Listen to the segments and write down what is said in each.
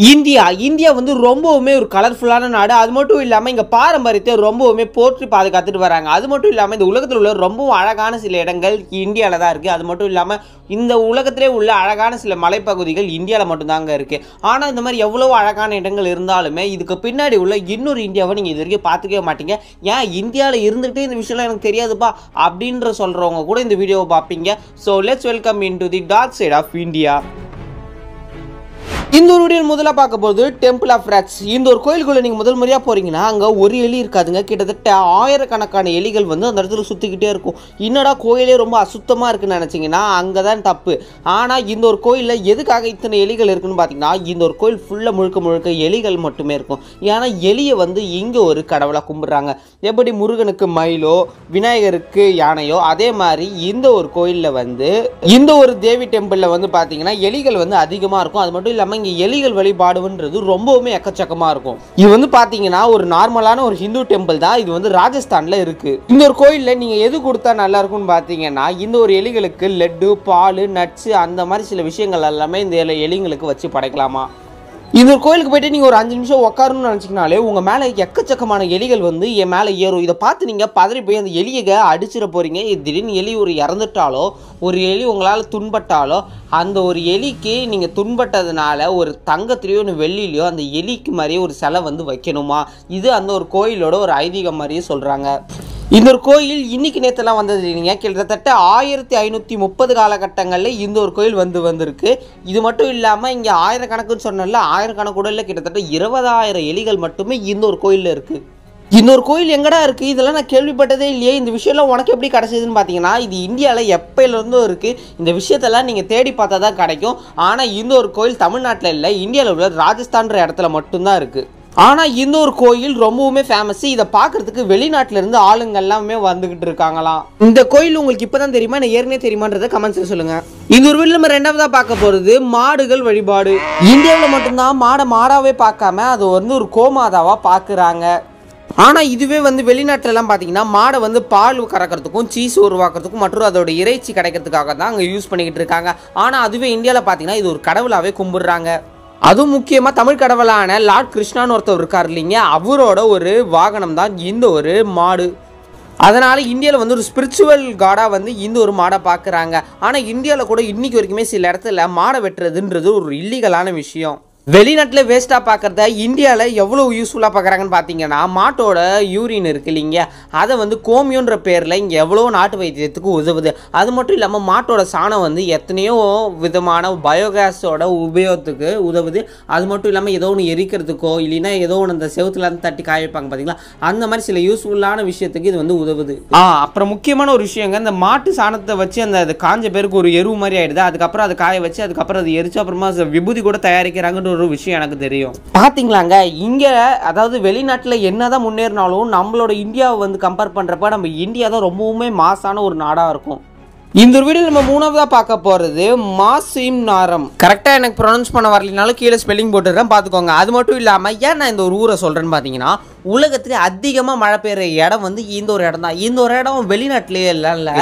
India வந்து ரொம்பவுமே ஒரு கலர்ஃபுல்லான நாடு. அது மட்டும் இல்லாமல் இங்கே பாரம்பரியத்தை ரொம்பவுமே போற்றி பாதுகாத்துட்டு வராங்க. அது மட்டும் இல்லாமல் இந்த உலகத்தில் உள்ள ரொம்பவும் அழகான சில இடங்கள் இந்தியாவில் தான் இருக்குது. அது மட்டும் இல்லாமல் இந்த உலகத்திலே உள்ள அழகான சில மலைப்பகுதிகள் இந்தியாவில் மட்டும்தாங்க இருக்குது. ஆனால் இந்த மாதிரி எவ்வளோ அழகான இடங்கள் இருந்தாலுமே இதுக்கு பின்னாடி உள்ள இன்னொரு இந்தியாவை நீங்கள் இது வரைக்கும் பார்த்துக்கவே மாட்டீங்க. ஏன் இந்தியாவில் இருந்துகிட்டு இந்த விஷயம்லாம் எனக்கு தெரியாதுப்பா அப்படின்ற சொல்கிறவங்க கூட இந்த வீடியோவை பார்ப்பீங்க. So let's welcome in to the dark side of India. இந்த ஒரு வீடியோ முதல்ல பார்க்க போது டெம்பிள் ஆஃப் ராட்ஸ். இந்த ஒரு கோயிலுக்குள்ள நீங்கள் முதல் முறையாக போகிறீங்கன்னா அங்கே ஒரு எலி இருக்காதுங்க. கிட்டத்தட்ட ஆயிரக்கணக்கான எலிகள் வந்து அந்த இடத்துல சுற்றிக்கிட்டே இருக்கும். என்னடா கோயிலே ரொம்ப அசுத்தமாக இருக்குன்னு நினச்சிங்கன்னா அங்கே தான் தப்பு. ஆனால் இந்த ஒரு கோயிலில் எதுக்காக இத்தனை எலிகள் இருக்குன்னு பார்த்தீங்கன்னா இந்த ஒரு கோயில் ஃபுல்லாக முழுக்க எலிகள் மட்டுமே இருக்கும். ஏன்னா எலியை வந்து இங்கே ஒரு கடவுளாக கும்பிட்றாங்க. எப்படி முருகனுக்கு மயிலோ விநாயகருக்கு யானையோ அதே மாதிரி இந்த ஒரு கோயிலில் வந்து இந்த ஒரு தேவி டெம்பிளில் வந்து பார்த்தீங்கன்னா எலிகள் வந்து அதிகமாக இருக்கும். அது மட்டும் இல்லாமல் இங்கே எலிகள் வழிபாடுன்றது ரொம்பவுமே எக்கச்சக்கமாக இருக்கும். இது வந்து பார்த்தீங்கன்னா ஒரு நார்மலான ஒரு ஹிந்து டெம்பிள் தான். இது வந்து ராஜஸ்தானில் இருக்கு. இந்த ஒரு கோயிலில் நீங்கள் எது கொடுத்தா நல்லா இருக்கும்னு பார்த்தீங்கன்னா இந்த ஒரு எலிகளுக்கு லட்டு, பால், நட்ஸ் அந்த மாதிரி சில விஷயங்கள் எல்லாமே இந்த எலிங்களுக்கு வச்சு படைக்கலாமா. இந்த ஒரு கோயிலுக்கு போய்ட்டு நீங்கள் ஒரு 5 நிமிஷம் உட்காரணும்னு நினச்சிங்கனாலே உங்கள் மேலே எக்கச்சக்கமான எலிகள் வந்து என் மேலே ஏறும். இதை பார்த்து நீங்கள் பதறி போய் அந்த எலியை அடிச்சிட போகிறீங்க. திடீர்னு எலி ஒரு இறந்துட்டாலோ ஒரு எலி உங்களால் துன்பட்டாலோ அந்த ஒரு எலிக்கு நீங்கள் துன்பட்டதுனால ஒரு தங்கத்திலையோ ஒன்று வெள்ளிலையோ அந்த எலிக்கு மாதிரியே ஒரு சிலை வந்து வைக்கணுமா. இது அந்த ஒரு கோயிலோட ஒரு ஐதீகம் மாதிரியே சொல்கிறாங்க. இந்த ஒரு கோயில் இன்னைக்கு நேற்றுலாம் வந்தது இல்லைங்க. கிட்டத்தட்ட 1530 காலகட்டங்களில் இந்த ஒரு கோயில் வந்திருக்கு. இது மட்டும் இல்லாமல் இங்கே ஆயிரக்கணக்குன்னு சொன்னால ஆயிரக்கணக்கு கூட இல்லை, கிட்டத்தட்ட 20,000 எலிகள் மட்டுமே இந்த ஒரு கோயிலில் இருக்குது. இந்த ஒரு கோயில் எங்கடா இருக்குது, இதெல்லாம் நான் கேள்விப்பட்டதே இல்லையே, இந்த விஷயம்லாம் உனக்கு எப்படி கிடச்சிதுன்னு பார்த்தீங்கன்னா இது இந்தியாவில் எப்போலேருந்தும் இருக்குது. இந்த விஷயத்தெல்லாம் நீங்கள் தேடி பார்த்தா தான் கிடைக்கும். ஆனால் இந்த ஒரு கோயில் தமிழ்நாட்டில் இல்லை, இந்தியாவில் உள்ள ராஜஸ்தான்ற இடத்துல மட்டும்தான் இருக்குது. ஆனால் இந்த ஒரு கோயில் ரொம்பவுமே ஃபேமஸ். இதை பார்க்கறதுக்கு வெளிநாட்டிலேருந்து ஆளுங்க எல்லாமே வந்துகிட்டு இருக்காங்களாம். இந்த கோயில் உங்களுக்கு இப்போ தான் தெரியுமா இல்லை ஏற்கனவே தெரியுமான்றதை கமெண்ட்ஸில் சொல்லுங்கள். இந்த ஒரு வீடியோ நம்ம ரெண்டாவதாக பார்க்க போகிறது மாடுகள் வழிபாடு. இந்தியாவில் மட்டும்தான் மாடாவே பார்க்காம அது வந்து ஒரு கோமாதாவாக பார்க்குறாங்க. ஆனால் இதுவே வந்து வெளிநாட்டிலலாம் பார்த்தீங்கன்னா மாடை வந்து பால் கறக்கிறதுக்கும் சீஸ் உருவாக்குறதுக்கும் மற்றும் அதோட இறைச்சி கிடைக்கிறதுக்காக தான் அங்கே யூஸ் பண்ணிக்கிட்டு இருக்காங்க. ஆனால் அதுவே இந்தியாவில் பார்த்தீங்கன்னா இது ஒரு கடவுளாகவே கும்பிடுறாங்க. அதுவும் முக்கியமாக தமிழ் கடவுளான லார்ட் கிருஷ்ணான்னு ஒருத்தர் இருக்கார் இல்லைங்க, அவரோட ஒரு வாகனம் தான் இந்த ஒரு மாடு. அதனால் இந்தியாவில் வந்து ஒரு ஸ்பிரிச்சுவல் காடாக வந்து இந்த ஒரு மாடை பார்க்குறாங்க. ஆனால் இந்தியாவில் கூட இன்றைக்கி வரைக்குமே சில இடத்துல மாடை வெட்டுறதுன்றது ஒரு இல்லீகலான விஷயம். வெளிநாட்டில் வேஸ்ட்டாக பார்க்குறத இந்தியாவில் எவ்வளோ யூஸ்ஃபுல்லாக பார்க்குறாங்கன்னு பார்த்தீங்கன்னா மாட்டோட யூரின் இருக்குது இல்லைங்க, அதை வந்து கோமியோன்ற பேரில் இங்கே எவ்வளோ நாட்டு வைத்தியத்துக்கு உதவுது. அது மட்டும் இல்லாமல் மாட்டோட சாணம் வந்து எத்தனையோ விதமான பயோகேஸோட உபயோகத்துக்கு உதவுது. அது மட்டும் இல்லாமல் ஏதோ ஒன்று எரிக்கிறதுக்கோ இல்லைன்னா ஏதோ ஒன்று அந்த செவத்துல தட்டி காய வைப்பாங்க பார்த்தீங்களா, அந்த மாதிரி சில யூஸ்ஃபுல்லான விஷயத்துக்கு இது வந்து உதவுது. அப்புறம் முக்கியமான ஒரு விஷயங்க, இந்த மாட்டு சாணத்தை வச்சு அந்த காஞ்ச பேருக்கு ஒரு எருவு மாதிரி ஆகிடுது. அதுக்கப்புறம் அதை காய வச்சு அதுக்கப்புறம் அது எரிச்சு அப்புறமா விபூதி கூட தயாரிக்கிறாங்கன்ற ஒரு விஷயம் எனக்கு தெரியும். பாத்தீங்களாங்க, இங்க அதாவது வெளிநாட்டுல என்னதான் முன்னேறினாலும் நம்மளோட இந்தியாவை வந்து கம்பேர் பண்றப்ப நம்ம இந்தியா தான் ரொம்பவுமே மாசான ஒரு நாடா இருக்கும். இந்த ஒரு வீடியோ நம்ம மூணாவதா பார்க்க போறது மாசிம் நாரம். கரெக்டா எனக்கு ப்ரொனவுன்ஸ் பண்ண வரலனாலும் கீழே ஸ்பெல்லிங் போட்டுறேன் பார்த்துக்கோங்க. அது மட்டும் இல்லாம ஏன் நான் இந்த ஒரு ஊரை சொல்றேன்னு பாத்தீங்கன்னா உலகத்திலே அதிகமாக மழை பெய்யுற இடம் வந்து இந்த ஒரு இடம் தான். இந்த ஒரு இடம் வெளிநாட்டிலேயே இல்ல,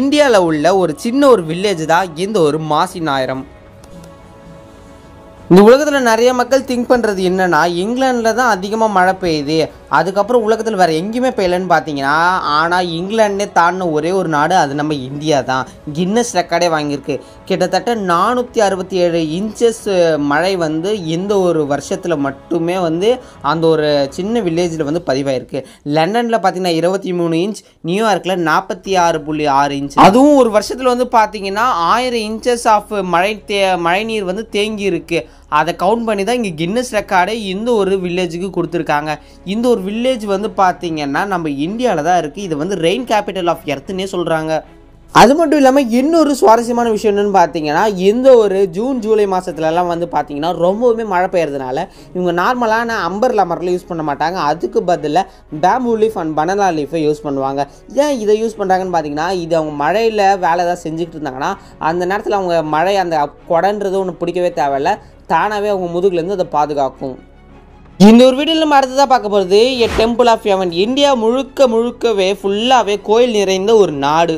இந்தியாவில் உள்ள ஒரு சின்ன ஒரு வில்லேஜ் தான் இந்த ஒரு மாசிநாயரம். இந்த உலகத்தில் நிறைய மக்கள் திங்க் பண்ணுறது என்னென்னா இங்கிலாண்டில் தான் அதிகமாக மழை பெய்யுது, அதுக்கப்புறம் உலகத்தில் வேறு எங்கேயுமே பெய்யலன்னு பார்த்தீங்கன்னா ஆனால் இங்கிலாண்டே தாண்டின ஒரே ஒரு நாடு அது நம்ம இந்தியா தான். கின்னஸ் ரெக்கார்டே வாங்கியிருக்கு. கிட்டத்தட்ட 467 இன்ச்சஸ் மழை வந்து இந்த ஒரு வருஷத்தில் மட்டுமே வந்து அந்த ஒரு சின்ன வில்லேஜில் வந்து பதிவாயிருக்கு. லண்டனில் பார்த்தீங்கன்னா 23 இன்ச், நியூயார்க்கில் 46.6 இன்ச். அதுவும் ஒரு வருஷத்தில் வந்து பார்த்தீங்கன்னா 1000 இன்ச்சஸ் ஆஃப் மழை நீர் வந்து தேங்கி இருக்கு. அதை கவுண்ட் பண்ணி தான் இங்கே கின்னஸ் ரெக்கார்டே இந்த ஒரு வில்லேஜுக்கு கொடுத்துருக்காங்க. இந்த ஒரு வில்லேஜ் வந்து பார்த்தீங்கன்னா நம்ம இந்தியாவில் தான் இருக்குது. இது வந்து ரெயின் கேபிட்டல் ஆஃப் எர்த்துன்னே சொல்கிறாங்க. அது மட்டும் இல்லாமல் இன்னொரு சுவாரஸ்யமான விஷயம் என்னென்னு பார்த்தீங்கன்னா இந்த ஒரு ஜூன் ஜூலை மாதத்துலலாம் வந்து பார்த்தீங்கன்னா ரொம்பவுமே மழை பெய்யறதுனால இவங்க நார்மலான அம்பர்லா மரத்தில் யூஸ் பண்ண மாட்டாங்க. அதுக்கு பதிலாக பேம்பூ லீஃப் அண்ட் பனானா லீஃபை யூஸ் பண்ணுவாங்க. ஏன் இதை யூஸ் பண்ணுறாங்கன்னு பார்த்தீங்கன்னா இது அவங்க மழையில் வேலை ஏதாவது செஞ்சுக்கிட்டு இருந்தாங்கன்னா அந்த நேரத்தில் அவங்க மழை அந்த கொடன்றது ஒன்று பிடிக்கவே தேவையில்ல, தானாகவே அவங்க முதுகுலேருந்து அதை பாதுகாக்கும். இந்த ஒரு வீடியோவில் நம்ம அடுத்ததாக பார்க்க போகிறது டெம்பிள் ஆஃப் ஹெவன். இந்தியா முழுக்கவே ஃபுல்லாகவே கோயில் நிறைந்த ஒரு நாடு.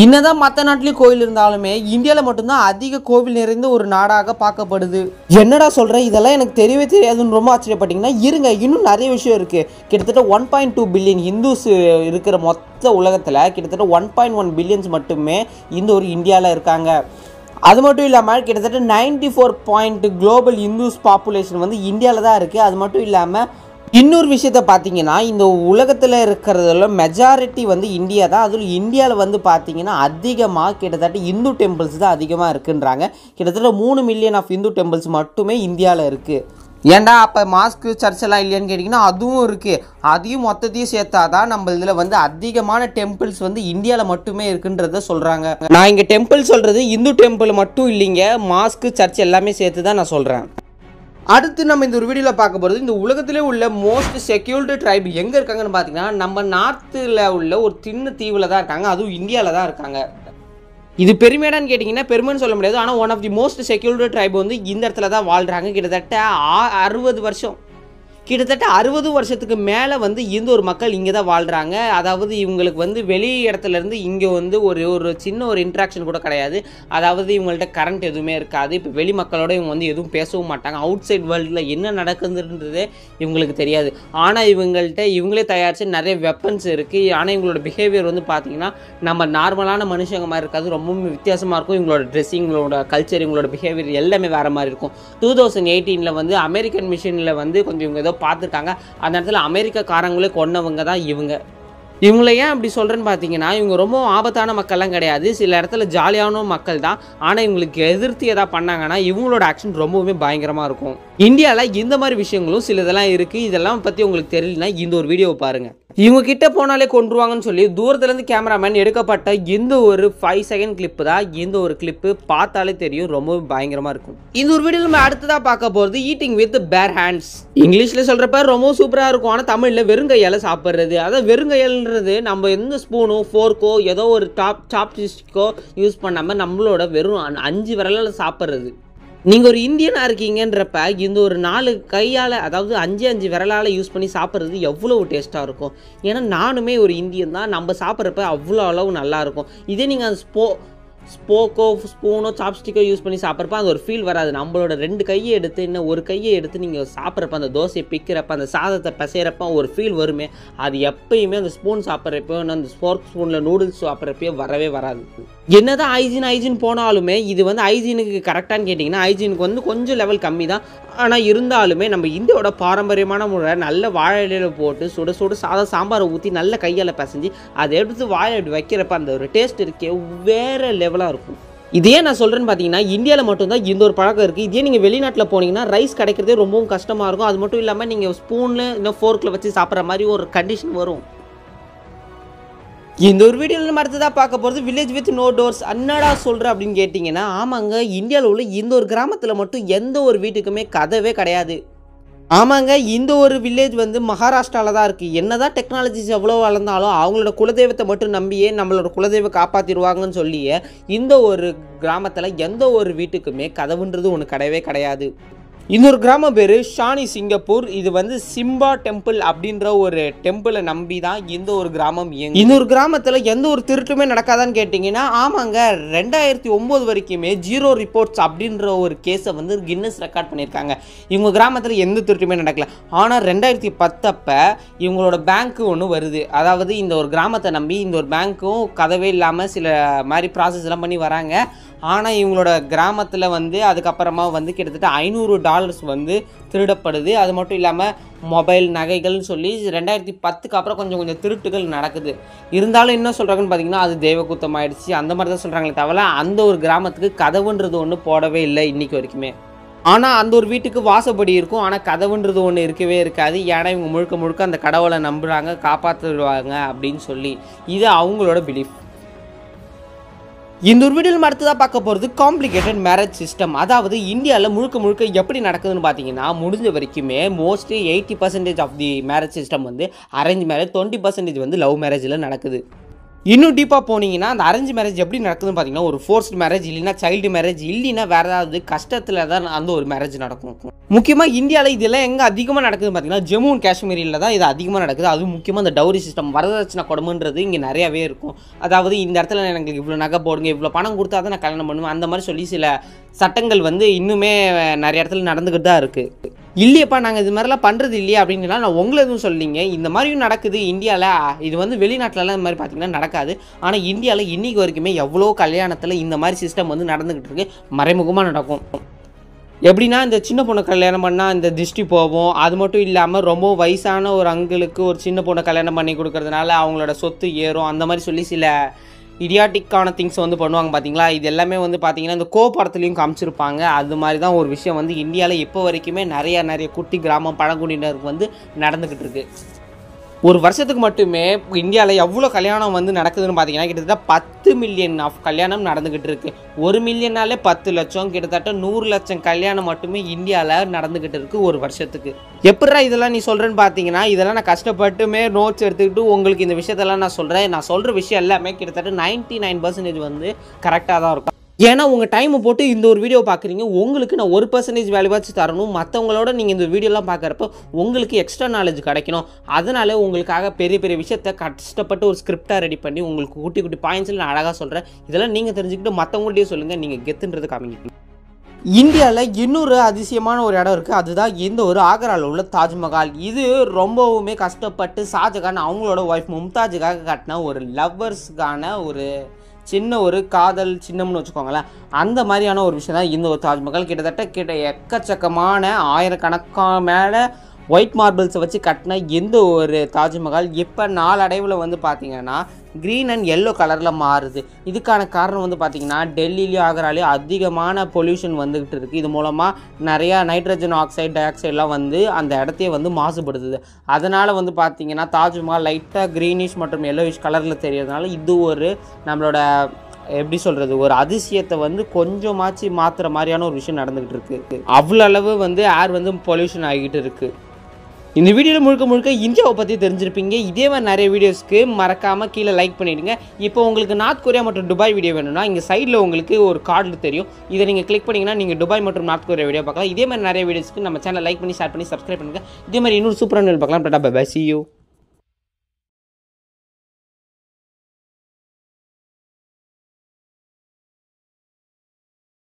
என்னதான் மற்ற நாட்டிலேயும் கோயில் இருந்தாலுமே இந்தியாவில் மட்டும்தான் அதிக கோவில் நிறைந்த ஒரு நாடாக பார்க்கப்படுது. என்னடா சொல்கிறேன், இதெல்லாம் எனக்கு தெரியவே தெரியாதுன்னு ரொம்ப ஆச்சரியப்பட்டீங்கன்னா இருங்க, இன்னும் நிறைய விஷயம் இருக்குது. கிட்டத்தட்ட 1.2 பில்லியன் ஹிந்துஸ் இருக்கிற மொத்த உலகத்தில் கிட்டத்தட்ட 1.1 பில்லியன்ஸ் மட்டுமே இந்த ஒரு இந்தியாவில் இருக்காங்க. அது மட்டும் இல்லாமல் கிட்டத்தட்ட 94 குளோபல் இந்துஸ் பாப்புலேஷன் வந்து இந்தியாவில் தான் இருக்குது. அது மட்டும் இல்லாமல் இன்னொரு விஷயத்த பார்த்தீங்கன்னா இந்த உலகத்தில் இருக்கிறதுல மெஜாரிட்டி வந்து இந்தியா தான். அதில் இந்தியாவில் வந்து பார்த்தீங்கன்னா அதிகமாக கிட்டத்தட்ட இந்து டெம்பிள்ஸ் தான் அதிகமாக இருக்குன்றாங்க. கிட்டத்தட்ட 3 மில்லியன் ஆஃப் இந்து டெம்பிள்ஸ் மட்டுமே இந்தியாவில் இருக்குது. ஏன்டா அப்போ மாஸ்க்கு சர்ச்செல்லாம் இல்லையான்னு கேட்டிங்கன்னா அதுவும் இருக்குது. அதையும் மொத்தத்தையும் சேர்த்தா தான் நம்ம இதில் வந்து அதிகமான டெம்பிள்ஸ் வந்து இந்தியாவில் மட்டுமே இருக்குன்றத சொல்கிறாங்க. நான் இங்கே டெம்பிள் சொல்கிறது இந்து டெம்பிள் மட்டும் இல்லைங்க, மாஸ்க்கு சர்ச் எல்லாமே சேர்த்து தான் நான் சொல்கிறேன். அடுத்து நம்ம இந்த ஒரு வீடியோவில் பார்க்க போகிறது இந்த உலகத்திலே உள்ள மோஸ்ட் செக்யூர்டு ட்ரைப் எங்கே இருக்காங்கன்னு பார்த்தீங்கன்னா நம்ம நார்த்தில் உள்ள ஒரு சின்ன தீவில் தான் இருக்காங்க. அதுவும் இந்தியாவில் தான் இருக்காங்க. இது பெருமையாடான்னு கேட்டிங்கன்னா பெருமைன்னு சொல்ல முடியாது. ஆனால் one of the most secured tribe வந்து இந்த இடத்துல தான் வாழ்கிறாங்க. கிட்டத்தட்ட 60 வருஷம், கிட்டத்தட்ட 60 வருஷத்துக்கு மேலே வந்து இந்த ஒரு மக்கள் இங்கே தான் வாழ்கிறாங்க. அதாவது இவங்களுக்கு வந்து வெளி இடத்துலேருந்து இங்கே வந்து ஒரு சின்ன ஒரு இன்ட்ராக்ஷன் கூட கிடையாது. அதாவது இவங்கள்ட்ட கரண்ட் எதுவுமே இருக்காது. இப்போ வெளி மக்களோட இவங்க வந்து எதுவும் பேசவும் மாட்டாங்க. அவுட் சைட் வேர்ல்டில் என்ன நடக்குதுன்றதே இவங்களுக்கு தெரியாது. ஆனால் இவங்களே தயாரித்து நிறைய வெப்பன்ஸ் இருக்குது. ஆனால் இவங்களோட பிஹேவியர் வந்து பார்த்திங்கன்னா நம்ம நார்மலான மனுஷங்க மாதிரி இருக்காது, ரொம்பவும் வித்தியாசமாக இருக்கும். இவங்களோட ட்ரெஸ்ஸிங், இவங்களோட கல்ச்சர், இவங்களோட பிஹேவியர் எல்லாமே வேறு மாதிரி இருக்கும். 2018 வந்து அமெரிக்கன் மிஷனில் வந்து கொஞ்சம் இவங்க ஏதோ பார்த்துருக்காங்க. அந்த இடத்துல அமெரிக்காக்காரங்களே கொன்னவங்க தான் இவங்கள ஏன் அப்படி சொல்கிறேன்னு பார்த்தீங்கன்னா இவங்க ரொம்ப ஆபத்தான மக்கள்லாம் கிடையாது. சில இடத்துல ஜாலியான மக்கள் தான். ஆனால் இவங்களுக்கு எதிர்த்து எதாவது பண்ணாங்கன்னா இவங்களோட ஆக்ஷன் ரொம்பவுமே பயங்கரமாக இருக்கும். இந்தியாவில் இந்த மாதிரி விஷயங்களும் சில இதெல்லாம் இருக்குது. இதெல்லாம் பற்றி உங்களுக்கு தெரியலனா இந்த ஒரு வீடியோவை பாருங்கள். இவங்க கிட்ட போனாலே கொண்டுருவாங்கன்னு சொல்லி தூரத்துலேருந்து கேமராமேன் எடுக்கப்பட்ட இந்த ஒரு 5 செகண்ட் கிளிப்பு தான் இந்த ஒரு கிளிப்பு. பார்த்தாலே தெரியும், ரொம்பவும் பயங்கரமாக இருக்கும். இந்த ஒரு வீடியோ நம்ம அடுத்ததாக பார்க்க போகிறது ஈட்டிங் வித் பேர் ஹேண்ட்ஸ். இங்கிலீஷில் சொல்கிறப்ப ரொம்ப சூப்பராக இருக்கும். ஆனால் தமிழில் வெறுங்கையால் சாப்பிட்றது. அதாவது வெறுங்கையல்ன்றது நம்ம எந்த ஸ்பூனோ ஃபோர்க்கோ ஏதோ ஒரு சாப்ஸ்டிக்கோ யூஸ் பண்ணாமல் நம்மளோட வெறும் 5 விரலால் சாப்பிட்றது. நீங்கள் ஒரு இந்தியனாக இருக்கீங்கன்றப்ப இந்த ஒரு 4 கையால், அதாவது 5 விரலால் யூஸ் பண்ணி சாப்பிட்றது எவ்வளோ டேஸ்ட்டாக இருக்கும். ஏன்னா நானுமே ஒரு இந்தியன் தான். நம்ம சாப்பிட்றப்ப அவ்வளோ அளவு நல்லாயிருக்கும். இதே நீங்கள் அந்த ஸ்போக்கோ ஸ்பூனோ சாப்ஸ்டிக்கோ யூஸ் பண்ணி சாப்பிட்றப்ப அந்த ஒரு ஃபீல் வராது. நம்மளோட 2 கையை எடுத்து இன்னும் ஒரு கையை எடுத்து நீங்கள் சாப்பிட்றப்ப அந்த தோசையை பிக்கிறப்ப அந்த சாதத்தை பிசைகிறப்ப ஒரு ஃபீல் வருமே, அது எப்பயுமே அந்த ஸ்பூன் சாப்பிட்றப்போ அந்த ஃபோர்க் ஸ்பூனில் நூடுல்ஸ் சாப்பிட்றப்போ வரவே வராது. என்னதான் ஹைஜீன் போனாலுமே இது வந்து ஹைஜீனுக்கு கரெக்டானு கேட்டிங்கன்னா ஹைஜீனுக்கு வந்து கொஞ்சம் லெவல் கம்மி தான். ஆனால் இருந்தாலுமே நம்ம இந்தியாவோட பாரம்பரியமான முறை நல்ல வாழை இலையில் போட்டு சுட சுட சாம்பாரை ஊற்றி நல்ல கையால் பிசைஞ்சு அதை எடுத்து வாழை வைக்கிறப்ப அந்த ஒரு டேஸ்ட் இருக்கே வேறு லெவலாக இருக்கும். இதே நான் சொல்கிறேன்னு பார்த்தீங்கன்னா இந்தியாவில் மட்டும்தான் இந்த ஒரு பழக்கம் இருக்குது. இதே நீங்கள் வெளிநாட்டில் போனீங்கன்னா ரைஸ் கிடைக்கிறதே ரொம்பவும் கஷ்டமாக இருக்கும். அது மட்டும் இல்லாமல் நீங்கள் ஸ்பூனில் இன்னும் ஃபோர்க்கில் வச்சு சாப்பிட்ற மாதிரி ஒரு கண்டிஷன் வரும். இந்த ஒரு வீடியோவில் நம்ம அடுத்ததாக பார்க்க போகிறது வில்லேஜ் வித் நோ டோர்ஸ். என்னடா சொல்கிற அப்படின்னு கேட்டிங்கன்னா ஆமாங்க, இந்தியாவில் உள்ள இந்த ஒரு கிராமத்தில் மட்டும் எந்த ஒரு வீட்டுக்குமே கதவே கிடையாது. ஆமாங்க, இந்த ஒரு வில்லேஜ் வந்து மகாராஷ்டிராவில் தான் இருக்குது. என்ன தான் டெக்னாலஜிஸ் எவ்வளோ வளர்ந்தாலும் அவங்களோட குலதெய்வத்தை மட்டும் நம்பியே நம்மளோட குலதெய்வம் காப்பாற்றிடுவாங்கன்னு சொல்லியே இந்த ஒரு கிராமத்தில் எந்த ஒரு வீட்டுக்குமே கதவுன்றது ஒன்று கிடையவே கிடையாது. இன்னொரு கிராமம் பேர் ஷானி சிங்கப்பூர். இது வந்து சிம்பா டெம்பிள் அப்படின்ற ஒரு டெம்பிளை நம்பி தான் இந்த ஒரு கிராமம் இயங்கும். இன்னொரு கிராமத்தில் எந்த ஒரு திருட்டுமே நடக்காதான்னு கேட்டிங்கன்னா ஆமாங்க, 2009 வரைக்குமே 0 ரிப்போர்ட்ஸ் அப்படின்ற ஒரு கேஸை வந்து கின்னஸ் ரெக்கார்ட் பண்ணியிருக்காங்க. இவங்க கிராமத்தில் எந்த திருட்டுமே நடக்கல. ஆனால் 2010 அப்போ இவங்களோட பேங்க்கு ஒன்று வருது. அதாவது இந்த ஒரு கிராமத்தை நம்பி இந்த ஒரு பேங்க்கும் கதவே இல்லாமல் சில மாதிரி ப்ராசஸ் எல்லாம் பண்ணி வராங்க. ஆனால் இவங்களோட கிராமத்தில் வந்து அதுக்கப்புறமா வந்து கிட்டத்தட்ட $500 வந்து திருடப்படுது. அது மட்டும் இல்லாமல் மொபைல் நகைகள்னு சொல்லி 2010க்கு அப்புறம் கொஞ்சம் திருட்டுகள் நடக்குது. இருந்தாலும் என்ன சொல்கிறாங்கன்னு பார்த்தீங்கன்னா அது தெய்வ குத்தம் ஆயிடுச்சு அந்த மாதிரி தான் சொல்கிறாங்களே தவிர அந்த ஒரு கிராமத்துக்கு கதவுன்றது ஒன்று போடவே இல்லை இன்றைக்கி வரைக்குமே. ஆனால் அந்த ஒரு வீட்டுக்கு வாசப்படி இருக்கும், ஆனால் கதவுன்றது ஒன்று இருக்கவே இருக்காது. ஏன்னா இவங்க முழுக்க அந்த கடவுளை நம்புகிறாங்க, காப்பாற்றுவாங்க அப்படின்னு சொல்லி. இது அவங்களோட பிலீஃப். இந்த ஒரு வீடியோவில் அடுத்ததாக பார்க்க போகிறது காம்ப்ளிகேட்டட் மேரேஜ் சிஸ்டம். அதாவது இந்தியாவில் முழுக்க எப்படி நடக்குதுன்னு பார்த்தீங்கன்னா முடிஞ்ச வரைக்குமே mostly 80% of the marriage system வந்து அரேஞ்ச் மேரேஜ், 20% வந்து லவ் மேரேஜில் நடக்குது. இன்னும் டீப்பாக போனீங்கன்னா அந்த அரேஞ்ச் மேரேஜ் எப்படி நடக்குதுன்னு பார்த்தீங்கன்னா ஒரு ஃபோர்ஸ்ட் மேரேஜ் இல்லைன்னா சைல்டு மேரேஜ் இல்லைன்னா வேறு ஏதாவது கஷ்டத்தில் தான் அந்த ஒரு மேரேஜ் நடக்கும். முக்கியமாக இந்தியாவில் இதெல்லாம் எங்கே அதிகமாக நடக்குதுன்னு பார்த்தீங்கன்னா ஜம்மு அண்ட் காஷ்மீரில் தான் இது அதிகமாக நடக்குது. அதுவும் முக்கியமாக அந்த டவுரி சிஸ்டம் வரதட்சணை கொடுமைன்றது இங்கே நிறையாவே இருக்கும். அதாவது இந்த இடத்துல எனக்கு இவ்வளோ நகை போடுங்க, இவ்வளோ பணம் கொடுத்தா தான் நான் கல்யாணம் பண்ணுவேன், அந்த மாதிரி சொல்லி சில சட்டங்கள் வந்து இன்னுமே நிறைய இடத்துல நடந்துக்கிட்டு தான் இருக்குது. இல்லையப்பா நாங்கள் இது மாதிரிலாம் பண்ணுறது இல்லையா அப்படின்னா நான் உங்களை எதுவும் சொல்லிங்க. இந்த மாதிரியும் நடக்குது இந்தியாவில். இது வந்து வெளிநாட்டிலலாம் இந்த மாதிரி பார்த்தீங்கன்னா நடக்காது. ஆனால் இந்தியாவில் இன்றைக்கி வரைக்குமே எவ்வளோ கல்யாணத்தில் இந்த மாதிரி சிஸ்டம் வந்து நடந்துக்கிட்டு இருக்கு, மறைமுகமாக நடக்கும். எப்படின்னா இந்த சின்ன பொண்ணு கல்யாணம் பண்ணால் இந்த திருஷ்டி போகும். அது மட்டும் இல்லாமல் ரொம்ப வயசான ஒரு அங்கிளுக்கு ஒரு சின்ன பொண்ணை கல்யாணம் பண்ணி கொடுக்கறதுனால அவங்களோட சொத்து ஏறும், அந்த மாதிரி சொல்லி சில இடியாட்டிக்கான திங்ஸ் வந்து பண்ணுவாங்க பார்த்தீங்களா. இது எல்லாமே வந்து பார்த்தீங்கன்னா இந்த படத்துலையும் காமிச்சிருப்பாங்க. அது மாதிரி தான் ஒரு விஷயம் வந்து இந்தியாவில் இப்போ வரைக்குமே நிறைய குட்டி கிராமம் பழங்குடியினருக்கு வந்து நடந்துக்கிட்டு இருக்கு. ஒரு வருஷத்துக்கு மட்டுமே இந்தியாவில் எவ்வளோ கல்யாணம் வந்து நடக்குதுன்னு பார்த்தீங்கன்னா கிட்டத்தட்ட 10 மில்லியன் ஆஃப் கல்யாணம் நடந்துக்கிட்டு இருக்கு. 1 மில்லியனாலே 10 லட்சம், கிட்டத்தட்ட 100 லட்சம் கல்யாணம் மட்டுமே இந்தியாவில் நடந்துக்கிட்டு இருக்கு ஒரு வருஷத்துக்கு. எப்படா இதெல்லாம் நீ சொல்கிறேன்னு பார்த்தீங்கன்னா இதெல்லாம் நான் கஷ்டப்பட்டுமே நோட்ஸ் எடுத்துக்கிட்டு உங்களுக்கு இந்த விஷயத்தெல்லாம் நான் சொல்கிறேன். நான் சொல்கிற விஷயம் எல்லாமே கிட்டத்தட்ட 99% வந்து கரெக்டாக தான் இருக்கும். ஏன்னா உங்கள் டைமை போட்டு இந்த ஒரு வீடியோ பார்க்குறீங்க, உங்களுக்கு நான் 1% வேல்யூவாச்சு தரணும். மற்றவங்களோட நீங்கள் இந்த வீடியோலாம் பார்க்குறப்ப உங்களுக்கு எக்ஸ்ட்ரா நாலேஜ் கிடைக்கணும். அதனால உங்களுக்காக பெரிய விஷயத்தை கஷ்டப்பட்டு ஒரு ஸ்கிரிப்டாக ரெடி பண்ணி உங்களுக்கு குட்டி பாயிண்ட்ஸில் நான் அழகாக சொல்கிறேன். இதெல்லாம் நீங்கள் தெரிஞ்சுக்கிட்டு மற்றவங்கள்ட்டையும் சொல்லுங்கள், நீங்கள் கெத்துன்றது காமிங்க. இந்தியாவில் இன்னொரு அதிசயமான ஒரு இடம் இருக்குது. அதுதான் இந்த ஒரு ஆக்ராவில் உள்ள தாஜ்மஹால். இது ரொம்பவுமே கஷ்டப்பட்டு ஷாஜகான் அவங்களோட ஒய்ஃப் மும்தாஜுக்காக கட்டின ஒரு லவ்வர்ஸுக்கான ஒரு சின்ன ஒரு காதல் சின்னம்னு வச்சுக்கோங்களேன். அந்த மாதிரியான ஒரு விஷயம் தான் இந்த ஒரு தாஜ்மஹால். கிட்டத்தட்ட எக்கச்சக்கமான ஆயிரக்கணக்கான மேலே ஒயிட் மார்பிள்ஸை வச்சு கட்டின எந்த ஒரு தாஜ்மஹால் இப்போ நாளடைவில் வந்து பார்த்திங்கன்னா க்ரீன் அண்ட் எல்லோ கலரில் மாறுது. இதுக்கான காரணம் வந்து பார்த்திங்கன்னா டெல்லியிலையும் ஆக்ராலையும் அதிகமான பொல்யூஷன் வந்துக்கிட்டு இருக்குது. இது மூலமாக நிறையா நைட்ரஜன் ஆக்சைடு டை ஆக்சைடெலாம் வந்து அந்த இடத்தையே வந்து மாசுபடுத்துது. அதனால் வந்து பார்த்திங்கன்னா தாஜ்மஹால் லைட்டாக க்ரீனிஷ் மற்றும் எல்லோயிஷ் கலரில் தெரியறதுனால இது ஒரு நம்மளோட எப்படி சொல்கிறது ஒரு அதிசயத்தை வந்து கொஞ்சமாச்சு மாற்றுற மாதிரியான ஒரு விஷயம் நடந்துக்கிட்டு இருக்குது. அவ்வளோ அளவு வந்து ஏர் வந்து பொல்யூஷன் ஆகிட்டு இருக்குது. இந்த வீடியோவில் முழுக்க இந்தியாவை பற்றி தெரிஞ்சிருப்பீங்க. இதே மாதிரி நிறைய வீடியோஸ்க்கு மறக்காமல் கீழே லைக் பண்ணிவிடுங்க. இப்போ உங்களுக்கு நார்த் கொரியா மற்றும் துபாய் வீடியோ வேணும்னா இங்கே சைடில் உங்களுக்கு ஒரு கார்டு தெரியும். இதை நீங்கள் கிளிக் பண்ணிங்கன்னா நீங்கள் துபாய் மற்றும் நார்த் கொரியா வீடியோ பார்க்கலாம். இதே மாதிரி நிறைய வீடியோஸ்க்கு நம்ம சேனல் லைக் பண்ணி ஷேர் பண்ணி சப்ஸ்கிரைப் பண்ணுங்கள். இதே மாதிரி இன்னொரு சூப்பரான வீடியோ பார்க்கலாம். Tata bye bye, see you.